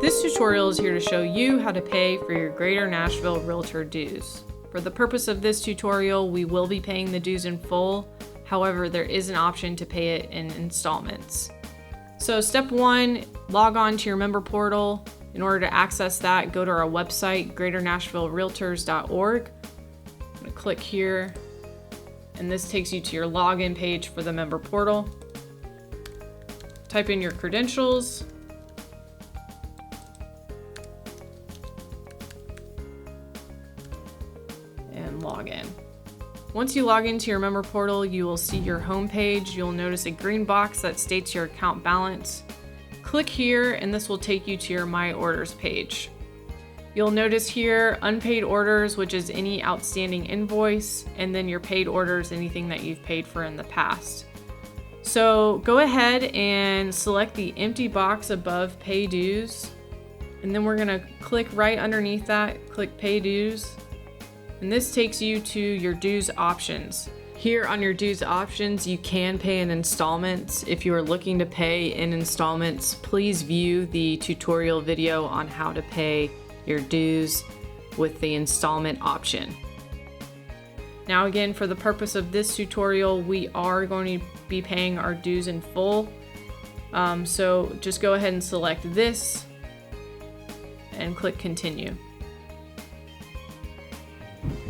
This tutorial is here to show you how to pay for your Greater Nashville Realtor dues. For the purpose of this tutorial, we will be paying the dues in full. However, there is an option to pay it in installments. So step one, log on to your member portal. In order to access that, go to our website, greaternashvillerealtors.org. I'm going to click here, and this takes you to your login page for the member portal. Type in your credentials. And log in. Once you log into your member portal, you will see your home page. You'll notice a green box that states your account balance. Click here and this will take you to your My Orders page. You'll notice here unpaid orders, which is any outstanding invoice, and then your paid orders, anything that you've paid for in the past. So go ahead and select the empty box above Pay Dues, and then we're gonna click right underneath that, click Pay Dues. And this takes you to your dues options. Here on your dues options, you can pay in installments. If you are looking to pay in installments, please view the tutorial video on how to pay your dues with the installment option. Now again, for the purpose of this tutorial, we are going to be paying our dues in full. So just go ahead and select this and click continue.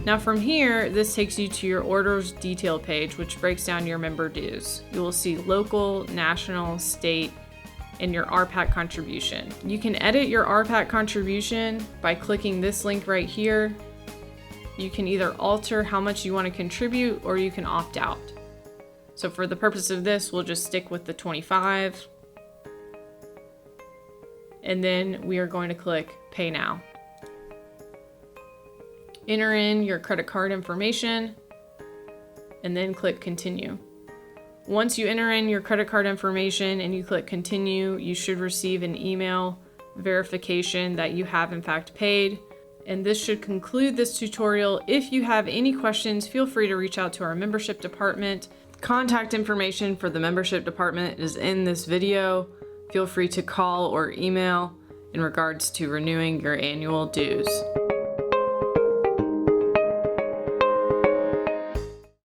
Now from here, this takes you to your orders detail page, which breaks down your member dues. You will see local, national, state, and your RPAC contribution. You can edit your RPAC contribution by clicking this link right here. You can either alter how much you want to contribute or you can opt out. So for the purpose of this, we'll just stick with the 25. And then we are going to click Pay Now. Enter in your credit card information and then click continue. Once you enter in your credit card information and you click continue, you should receive an email verification that you have in fact paid. And this should conclude this tutorial. If you have any questions, feel free to reach out to our membership department. Contact information for the membership department is in this video. Feel free to call or email in regards to renewing your annual dues.